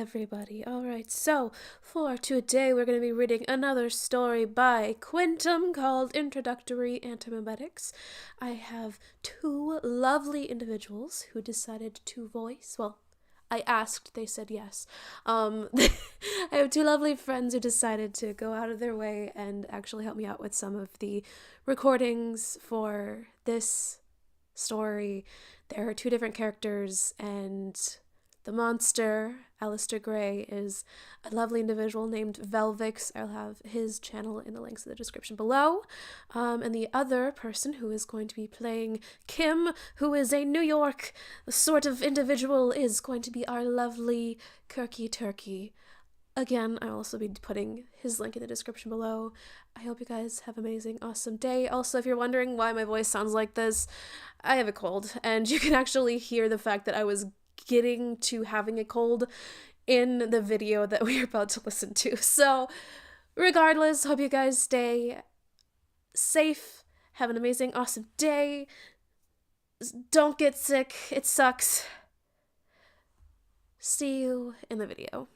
everybody. Alright, so for today we're going to be reading another story by Quintum called Introductory Antimemetics. I have two lovely individuals who decided to voice, well, I asked, they said yes. I have two lovely friends who decided to go out of their way and actually help me out with some of the recordings for this story. There are two different characters, and the monster, Alistair Gray, is a lovely individual named Velvix. I'll have his channel in the links in the description below. And the other person who is going to be playing Kim, who is a New York sort of individual, is going to be our lovely Kirky. Again, I'll also be putting his link in the description below. I hope you guys have an amazing, awesome day. Also, if you're wondering why my voice sounds like this, I have a cold, and you can actually hear the fact that I was getting to having a cold in the video that we're about to listen to. So, regardless, hope you guys stay safe, have an amazing, awesome day. Don't get sick, it sucks. See you in the video.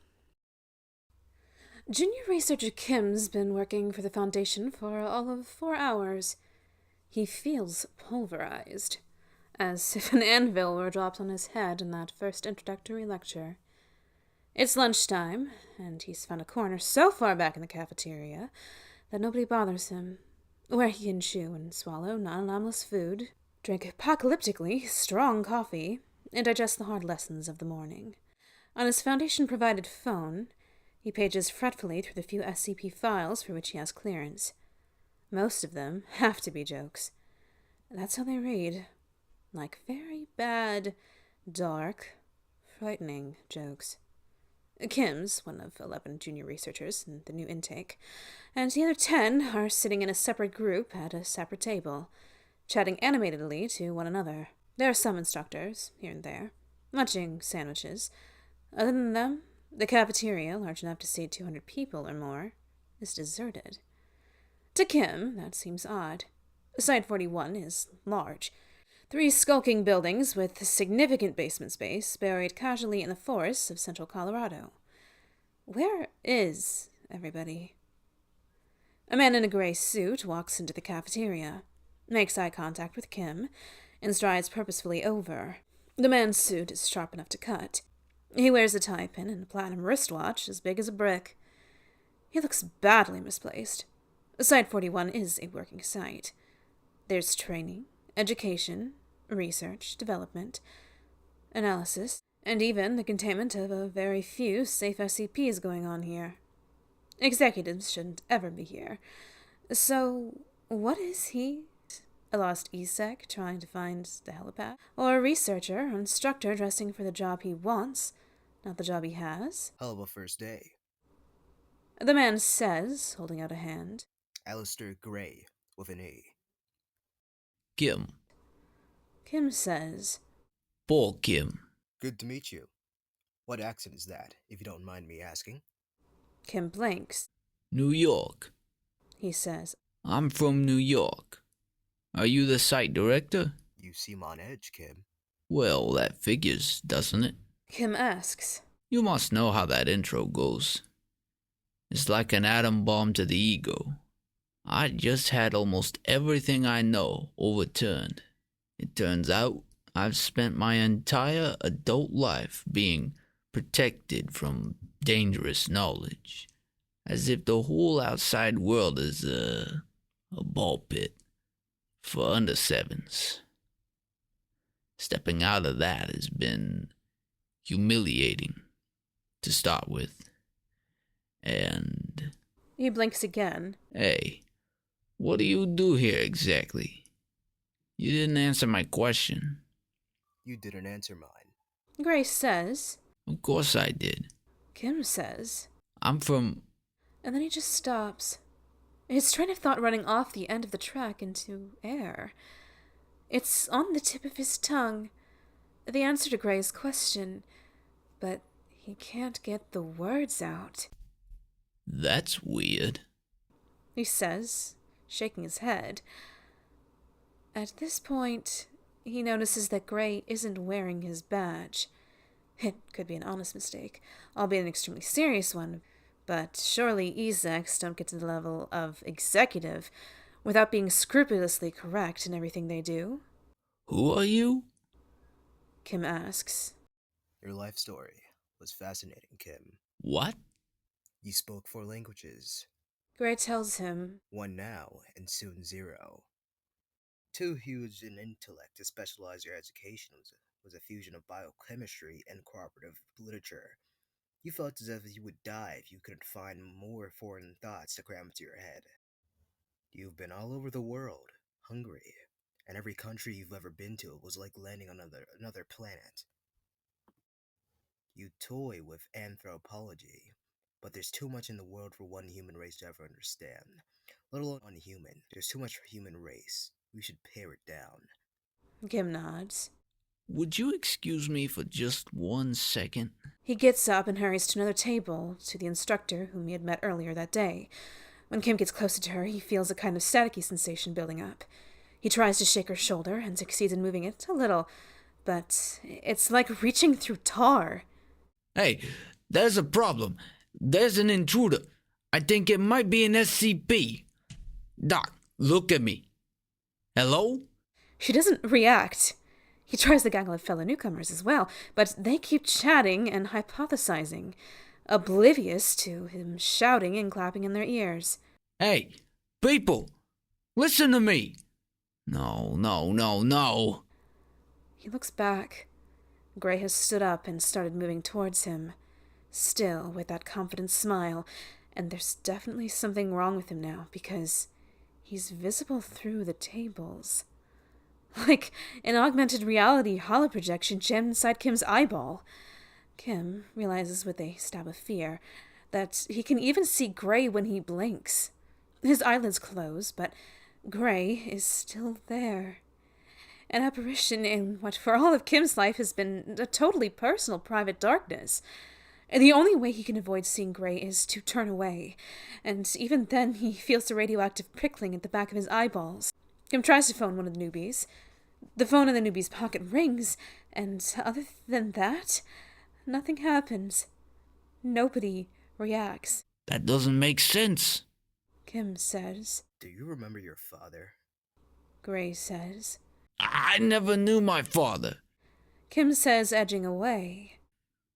Junior researcher Kim's been working for the Foundation for all of 4 hours. He feels pulverized, as if an anvil were dropped on his head in that first introductory lecture. It's lunchtime, and he's found a corner so far back in the cafeteria that nobody bothers him, where he can chew and swallow non-anomalous food, drink apocalyptically strong coffee, and digest the hard lessons of the morning. On his Foundation-provided phone, he pages fretfully through the few SCP files for which he has clearance. Most of them have to be jokes. That's how they read. Like very bad, dark, frightening jokes. Kim's one of 11 junior researchers in the new intake, and the other 10 are sitting in a separate group at a separate table, chatting animatedly to one another. There are some instructors, here and there, munching sandwiches. Other than them, the cafeteria, large enough to seat 200 people or more, is deserted. To Kim, that seems odd. Site 41 is large. 3 skulking buildings with significant basement space buried casually in the forests of central Colorado. Where is everybody? A man in a gray suit walks into the cafeteria, makes eye contact with Kim, and strides purposefully over. The man's suit is sharp enough to cut. He wears a tie pin and a platinum wristwatch as big as a brick. He looks badly misplaced. Site 41 is a working site. There's training, education, research, development, analysis, and even the containment of a very few safe SCPs going on here. Executives shouldn't ever be here. So, what is he? A lost ESEC trying to find the helipad? Or a researcher or instructor dressing for the job he wants, not the job he has? Hell of a first day. The man says, holding out a hand. Alistair Gray, with an A. Kim. Kim says, Paul Kim. Good to meet you. What accent is that, if you don't mind me asking? Kim blinks. New York. He says, I'm from New York. Are you the site director? You seem on edge, Kim. Well, that figures, doesn't it? Kim asks, You must know how that intro goes. It's like an atom bomb to the ego. I just had almost everything I know overturned. It turns out I've spent my entire adult life being protected from dangerous knowledge, as if the whole outside world is a ball pit for under sevens. Stepping out of that has been humiliating, to start with. And... He blinks again. Hey, what do you do here exactly? You didn't answer my question. You didn't answer mine. Grace says, Of course I did. Kim says, I'm from... And then he just stops. His train of thought running off the end of the track into air. It's on the tip of his tongue, the answer to Gray's question, but he can't get the words out. That's weird. He says, shaking his head. At this point, he notices that Gray isn't wearing his badge. It could be an honest mistake, albeit an extremely serious one, but surely execs don't get to the level of executive without being scrupulously correct in everything they do. Who are you? Kim asks. Your life story was fascinating, Kim. What? You spoke 4 languages. Gray tells him. One now, and soon 0. Too huge in intellect to specialize your education was a fusion of biochemistry and cooperative literature. You felt as if you would die if you couldn't find more foreign thoughts to cram into your head. You've been all over the world, hungry, and every country you've ever been to was like landing on another planet. You toy with anthropology, but there's too much in the world for one human race to ever understand. Let alone one human. There's too much for human race. We should pare it down. Kim nods. Would you excuse me for just 1 second? He gets up and hurries to another table, to the instructor whom he had met earlier that day. When Kim gets closer to her, he feels a kind of staticky sensation building up. He tries to shake her shoulder and succeeds in moving it a little, but it's like reaching through tar. Hey, there's a problem. There's an intruder. I think it might be an SCP. Doc, look at me. Hello? She doesn't react. He tries the gaggle of fellow newcomers as well, but they keep chatting and hypothesizing, oblivious to him shouting and clapping in their ears. Hey, people, listen to me. No. He looks back. Gray has stood up and started moving towards him, still with that confident smile, and there's definitely something wrong with him now, because he's visible through the tables. Like an augmented reality holoprojection jammed inside Kim's eyeball. Kim realizes with a stab of fear that he can even see Gray when he blinks. His eyelids close, but Gray is still there. An apparition in what for all of Kim's life has been a totally personal private darkness. And the only way he can avoid seeing Gray is to turn away, and even then he feels the radioactive prickling at the back of his eyeballs. Kim tries to phone one of the newbies. The phone in the newbie's pocket rings, and other than that, nothing happens. Nobody reacts. That doesn't make sense. Kim says. Do you remember your father? Gray says. I never knew my father. Kim says, edging away.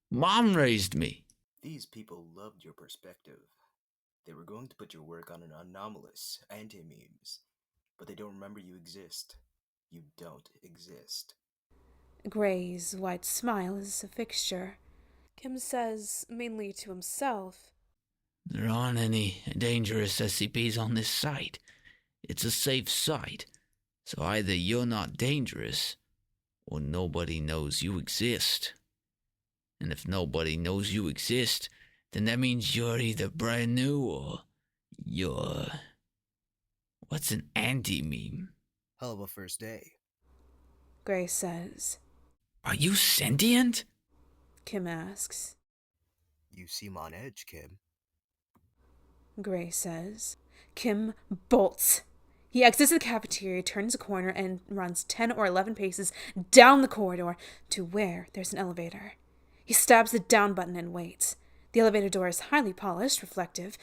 Mom raised me. These people loved your perspective. They were going to put your work on an anomalous anti-memes, but they don't remember you exist. You don't exist. Gray's white smile is a fixture. Kim says, mainly to himself. There aren't any dangerous SCPs on this site. It's a safe site. So either you're not dangerous, or nobody knows you exist. And if nobody knows you exist, then that means you're either brand new or you're... What's an anti-meme? Hell of a first day. Gray says. Are you sentient? Kim asks. You seem on edge, Kim. Gray says. Kim bolts. He exits the cafeteria, turns a corner, and runs 10 or 11 paces down the corridor to where there's an elevator. He stabs the down button and waits. The elevator door is highly polished, reflective,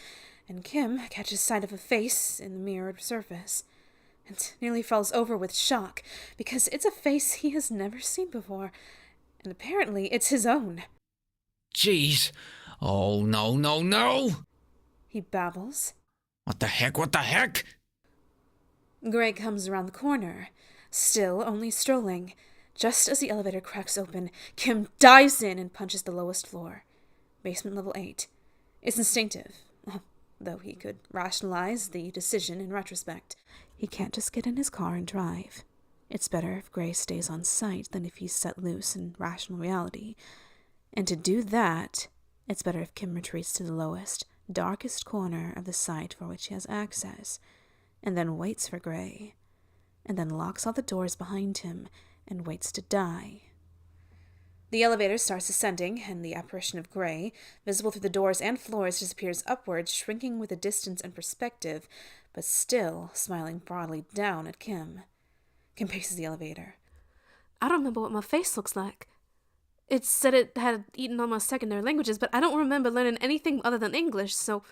and Kim catches sight of a face in the mirrored surface and nearly falls over with shock because it's a face he has never seen before, and apparently it's his own. Jeez. Oh, no. He babbles. What the heck? Gray comes around the corner, still only strolling. Just as the elevator cracks open, Kim dives in and punches the lowest floor. Basement level 8. It's instinctive, though he could rationalize the decision in retrospect. He can't just get in his car and drive. It's better if Gray stays on site than if he's set loose in rational reality. And to do that, it's better if Kim retreats to the lowest, darkest corner of the site for which he has access, and then waits for Gray, and then locks all the doors behind him and waits to die. The elevator starts ascending, and the apparition of Gray, visible through the doors and floors, disappears upwards, shrinking with a distance and perspective, but still smiling broadly down at Kim. Kim paces the elevator. I don't remember what my face looks like. It said it had eaten all my secondary languages, but I don't remember learning anything other than English, so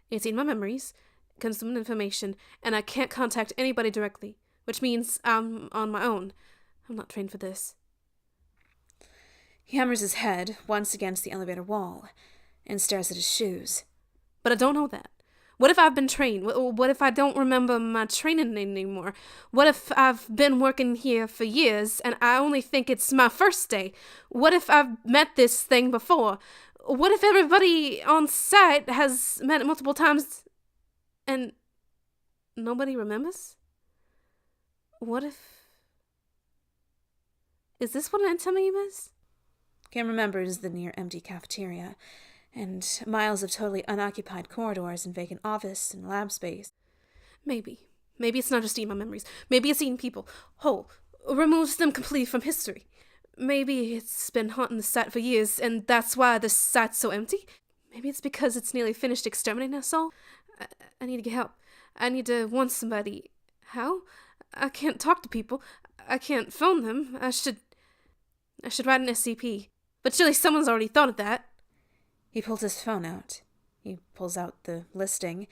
it's eaten my memories, consumed information, and I can't contact anybody directly, which means I'm on my own. I'm not trained for this. He hammers his head once against the elevator wall and stares at his shoes. But I don't know that. What if I've been trained? What if I don't remember my training anymore? What if I've been working here for years and I only think it's my first day? What if I've met this thing before? What if everybody on site has met it multiple times and nobody remembers? What if... Is this what an antimeme is? Kim remembers the near-empty cafeteria and miles of totally unoccupied corridors and vacant office and lab space. Maybe. Maybe it's not just eating my memories. Maybe it's eating people whole, removes them completely from history. Maybe it's been haunting the site for years, and that's why the site's so empty. Maybe it's because it's nearly finished exterminating us all. I need to get help. I need to warn somebody. How? I can't talk to people. I can't phone them. I should write an SCP. But surely someone's already thought of that. He pulls his phone out. He pulls out the listing.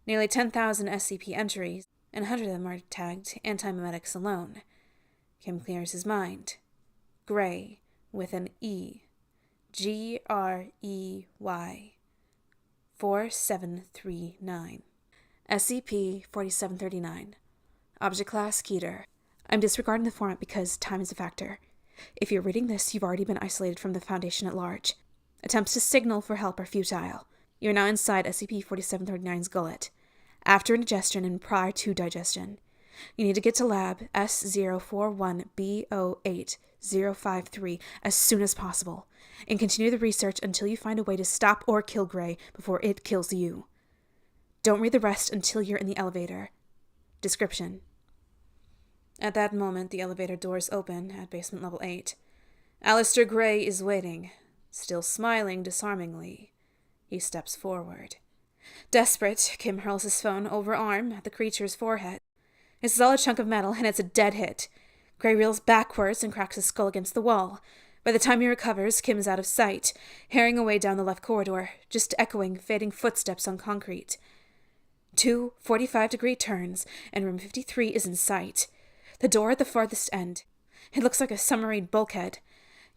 Nearly 10,000 SCP entries, and 100 of them are tagged Antimemetics alone. Kim clears his mind. Gray, with an E. Grey. 4739. SCP-4739. Object Class Keter. I'm disregarding the format because time is a factor. If you're reading this, you've already been isolated from the Foundation at large. Attempts to signal for help are futile. You're now inside SCP-4739's gullet. After indigestion and prior to digestion. You need to get to lab S041B08053 as soon as possible, and continue the research until you find a way to stop or kill Gray before it kills you. Don't read the rest until you're in the elevator. Description. At that moment, the elevator doors open at basement level 8. Alistair Gray is waiting, still smiling disarmingly. He steps forward. Desperate, Kim hurls his phone over arm at the creature's forehead. It's a solid chunk of metal, and it's a dead hit. Gray reels backwards and cracks his skull against the wall. By the time he recovers, Kim is out of sight, herring away down the left corridor, just echoing fading footsteps on concrete. 2 45-degree turns, and room 53 is in sight. The door at the farthest end. It looks like a submarine bulkhead.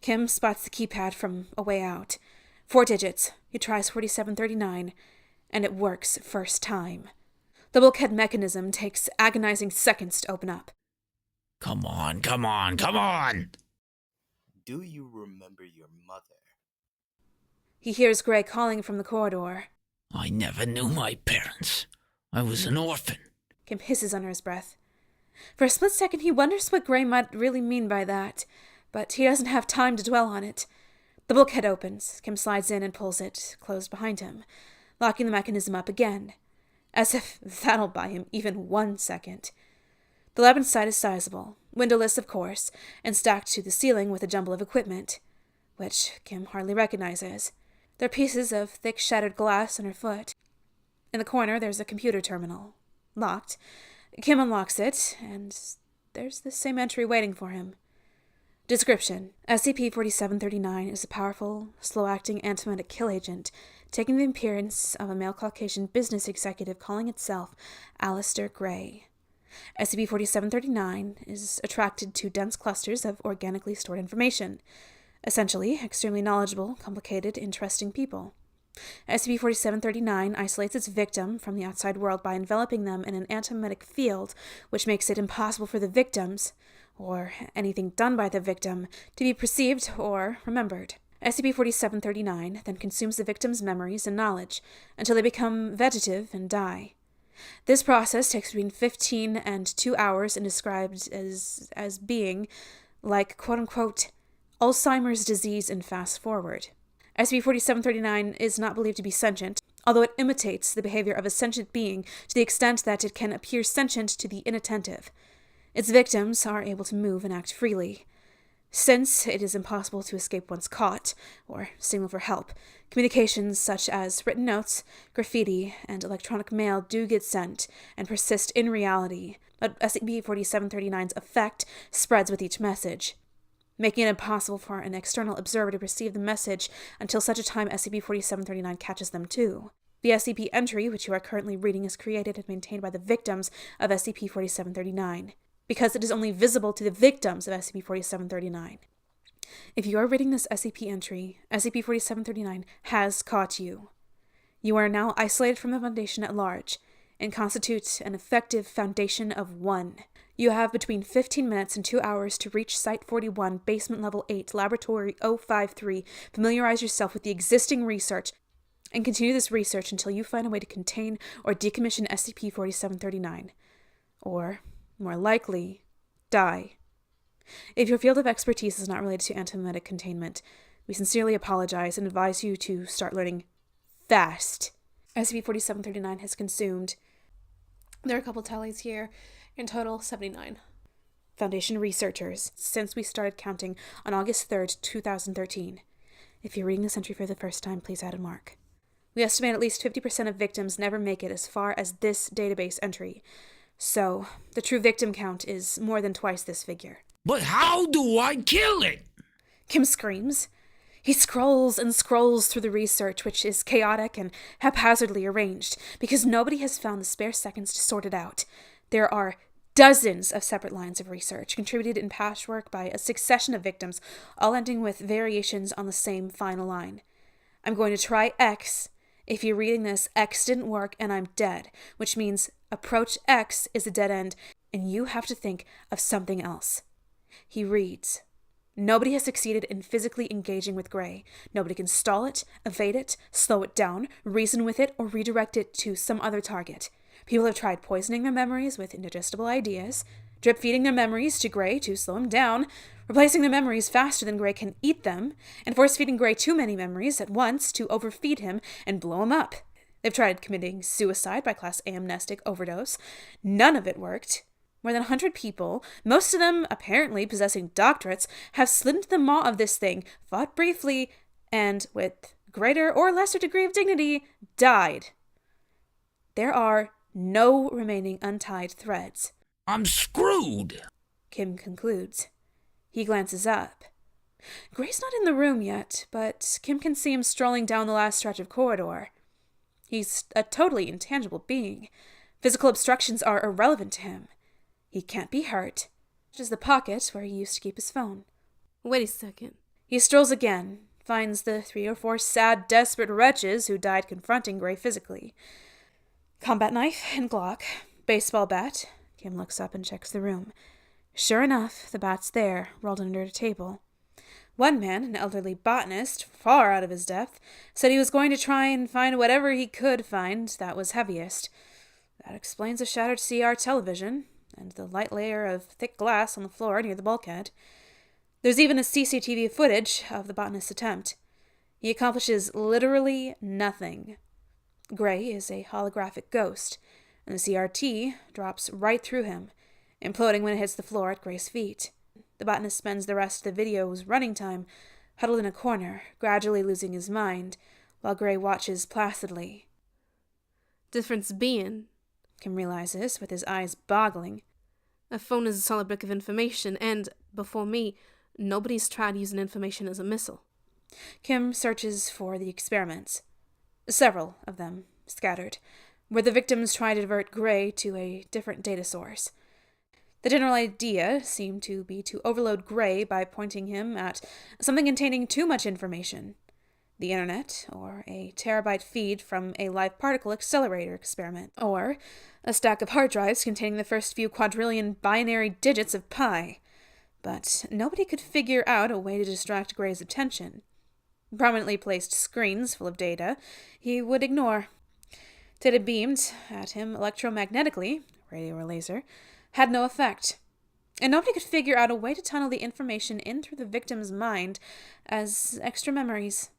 Kim spots the keypad from a way out. 4 digits. He tries 4739, and it works first time. The bulkhead mechanism takes agonizing seconds to open up. Come on, come on, come on! Do you remember your mother? He hears Gray calling from the corridor. I never knew my parents. I was an orphan. Kim hisses under his breath. For a split second, he wonders what Gray might really mean by that, but he doesn't have time to dwell on it. The bulkhead opens. Kim slides in and pulls it closed behind him, locking the mechanism up again, as if that'll buy him even 1 second. The lab inside is sizable, windowless of course, and stacked to the ceiling with a jumble of equipment, which Kim hardly recognizes. There are pieces of thick shattered glass underfoot. In the corner there's a computer terminal, locked. Kim unlocks it, and there's the same entry waiting for him. Description. SCP-4739 is a powerful, slow-acting antiemetic kill agent, taking the appearance of a male Caucasian business executive calling itself Alistair Gray. SCP-4739 is attracted to dense clusters of organically stored information, essentially extremely knowledgeable, complicated, interesting people. SCP-4739 isolates its victim from the outside world by enveloping them in an antiemetic field, which makes it impossible for the victims, or anything done by the victim, to be perceived or remembered. SCP-4739 then consumes the victim's memories and knowledge until they become vegetative and die. This process takes between 15 and 2 hours and is described as being like, quote-unquote, Alzheimer's disease in fast forward. SCP-4739 is not believed to be sentient, although it imitates the behavior of a sentient being to the extent that it can appear sentient to the inattentive. Its victims are able to move and act freely. Since it is impossible to escape once caught, or signal for help, communications such as written notes, graffiti, and electronic mail do get sent and persist in reality, but SCP-4739's effect spreads with each message. making it impossible for an external observer to receive the message until such a time SCP-4739 catches them too. The SCP entry, which you are currently reading, is created and maintained by the victims of SCP-4739, because it is only visible to the victims of SCP-4739. If you are reading this SCP entry, SCP-4739 has caught you. You are now isolated from the Foundation at large, and constitute an effective Foundation of 1. You have between 15 minutes and 2 hours to reach Site-41, Basement Level 8, Laboratory 053, familiarize yourself with the existing research, and continue this research until you find a way to contain or decommission SCP-4739. Or, more likely, die. If your field of expertise is not related to antimemetic containment, we sincerely apologize and advise you to start learning fast. SCP-4739 has consumed... There are a couple tallies here. In total, 79. Foundation researchers, since we started counting on August 3rd, 2013. If you're reading this entry for the first time, please add a mark. We estimate at least 50% of victims never make it as far as this database entry. So, the true victim count is more than twice this figure. But how do I kill it? Kim screams. He scrolls and scrolls through the research, which is chaotic and haphazardly arranged, because nobody has found the spare seconds to sort it out. There are dozens of separate lines of research, contributed in patchwork by a succession of victims, all ending with variations on the same final line. I'm going to try X. If you're reading this, X didn't work and I'm dead, which means approach X is a dead end, and you have to think of something else. He reads. Nobody has succeeded in physically engaging with Gray. Nobody can stall it, evade it, slow it down, reason with it, or redirect it to some other target. People have tried poisoning their memories with indigestible ideas, drip-feeding their memories to Gray to slow him down, replacing their memories faster than Gray can eat them, and force-feeding Gray too many memories at once to overfeed him and blow him up. They've tried committing suicide by class A amnestic overdose. None of it worked. More than 100 people, most of them apparently possessing doctorates, have slid into the maw of this thing, fought briefly, and, with greater or lesser degree of dignity, died. There are no remaining untied threads. I'm screwed, Kim concludes. He glances up. Gray's not in the room yet, but Kim can see him strolling down the last stretch of corridor. He's a totally intangible being. Physical obstructions are irrelevant to him. He can't be hurt. Which is the pocket where he used to keep his phone. Wait a second. He strolls again, finds the 3 or 4 sad, desperate wretches who died confronting Gray physically. Combat knife and Glock, baseball bat. Kim looks up and checks the room. Sure enough, the bat's there, rolled under a table. One man, an elderly botanist, far out of his depth, said he was going to try and find whatever he could find that was heaviest. That explains the shattered CR television, and the light layer of thick glass on the floor near the bulkhead. There's even a CCTV footage of the botanist's attempt. He accomplishes literally nothing. Gray is a holographic ghost, and the CRT drops right through him, imploding when it hits the floor at Gray's feet. The botanist spends the rest of the video's running time huddled in a corner, gradually losing his mind, while Gray watches placidly. Difference being, Kim realizes, with his eyes boggling. A phone is a solid brick of information, and, before me, nobody's tried using information as a missile. Kim searches for the experiments. Several of them, scattered, where the victims try to divert Gray to a different data source. The general idea seemed to be to overload Gray by pointing him at something containing too much information. The internet, or a terabyte feed from a live particle accelerator experiment, or a stack of hard drives containing the first few quadrillion binary digits of pi. But nobody could figure out a way to distract Gray's attention. Prominently placed screens full of data he would ignore. Data beamed at him electromagnetically, radio or laser, had no effect. And nobody could figure out a way to tunnel the information in through the victim's mind as extra memories.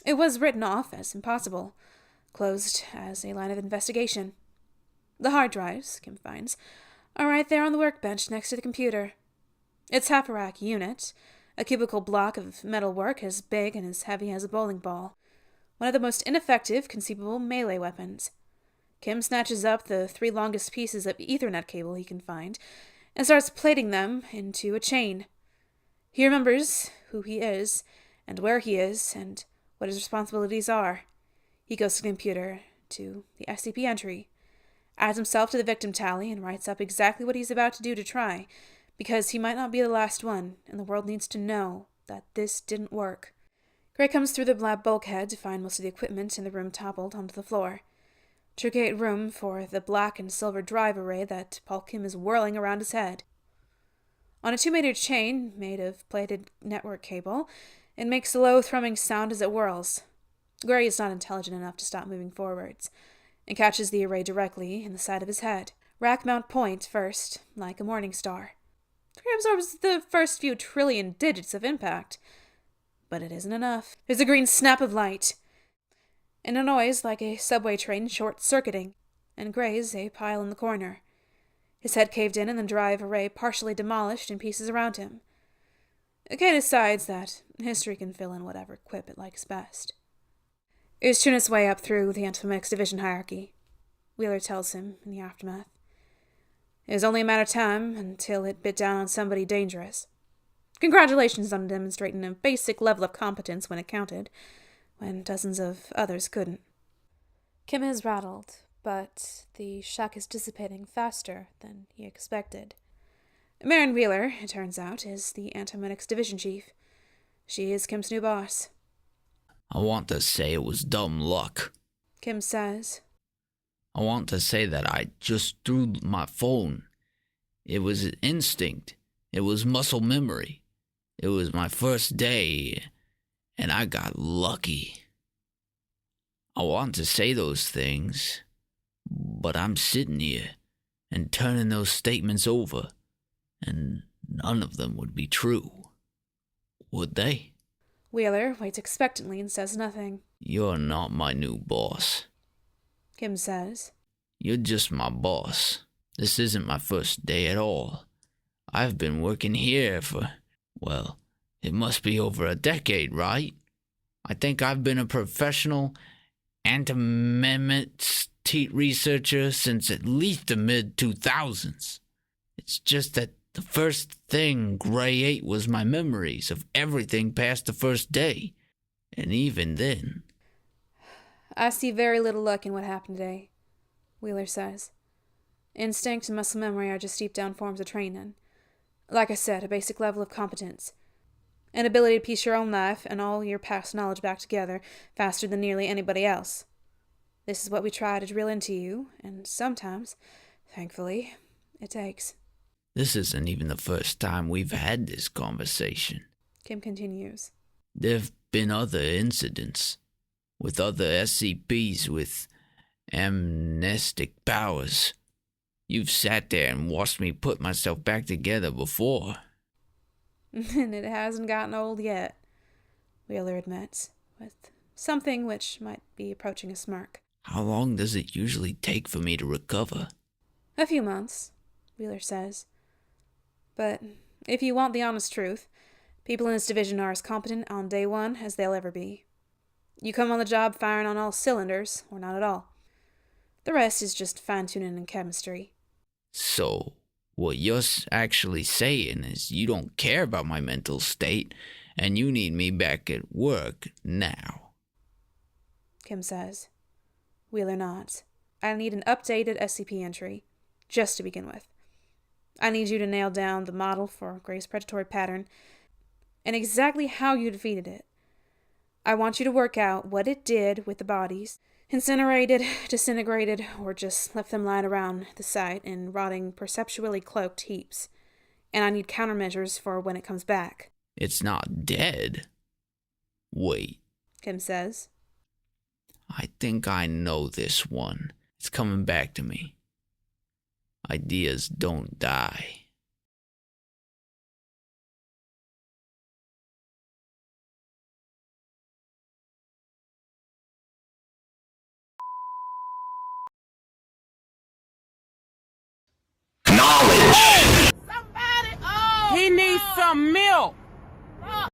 It was written off as impossible, closed as a line of investigation. The hard drives, Kim finds, are right there on the workbench next to the computer. Its half-a-rack unit, a cubical block of metalwork as big and as heavy as a bowling ball, one of the most ineffective conceivable melee weapons. Kim snatches up the 3 longest pieces of Ethernet cable he can find and starts plaiting them into a chain. He remembers who he is, and where he is, and what his responsibilities are. He goes to the computer, to the SCP entry, adds himself to the victim tally, and writes up exactly what he's about to do to try, because he might not be the last one, and the world needs to know that this didn't work. Gray comes through the lab bulkhead to find most of the equipment in the room toppled onto the floor, to create room for the black and silver drive array that Paul Kim is whirling around his head. On a 2-meter chain made of plated network cable, it makes a low thrumming sound as it whirls. Gray is not intelligent enough to stop moving forwards, and catches the array directly in the side of his head. Rack mount point first, like a morning star. Gray absorbs the first few trillion digits of impact, but it isn't enough. There's a green snap of light, and a noise like a subway train short-circuiting, and Gray's a pile in the corner. His head caved in and the drive array partially demolished in pieces around him. Kay decides that history can fill in whatever quip it likes best. It's turned its way up through the Antimemetics division hierarchy, Wheeler tells him in the aftermath. It was only a matter of time until it bit down on somebody dangerous. Congratulations on demonstrating a basic level of competence when it counted, when dozens of others couldn't. Kim is rattled, but the shock is dissipating faster than he expected. Marin Wheeler, it turns out, is the Antimemetics division chief. She is Kim's new boss. I want to say it was dumb luck. Kim says. I want to say that I just threw my phone. It was instinct. It was muscle memory. It was my first day, and I got lucky. I want to say those things, but I'm sitting here and turning those statements over, and none of them would be true. Would they? Wheeler waits expectantly and says nothing. You're not my new boss, Kim says. You're just my boss. This isn't my first day at all. I've been working here for, well, it must be over a decade, right? I think I've been a professional antimemetics researcher since at least the mid-2000s. It's just that the first thing Gray ate was my memories of everything past the first day. And even then... I see very little luck in what happened today, Wheeler says. Instinct and muscle memory are just deep-down forms of training. Like I said, a basic level of competence. An ability to piece your own life and all your past knowledge back together faster than nearly anybody else. This is what we try to drill into you, and sometimes, thankfully, it takes. This isn't even the first time we've had this conversation. Kim continues. There've been other incidents with other SCPs with amnestic powers. You've sat there and watched me put myself back together before. And it hasn't gotten old yet, Wheeler admits, with something which might be approaching a smirk. How long does it usually take for me to recover? A few months, Wheeler says. But if you want the honest truth, people in this division are as competent on day one as they'll ever be. You come on the job firing on all cylinders, or not at all. The rest is just fine-tuning and chemistry. So, what you're actually saying is you don't care about my mental state, and you need me back at work now. Kim says. Wheeler nods. I need an updated SCP entry, just to begin with. I need you to nail down the model for Gray's predatory pattern, and exactly how you defeated it. I want you to work out what it did with the bodies, incinerated, disintegrated, or just left them lying around the site in rotting, perceptually cloaked heaps. And I need countermeasures for when it comes back. It's not dead. Wait. Kim says. I think I know this one. It's coming back to me. Ideas don't die. He needs some milk.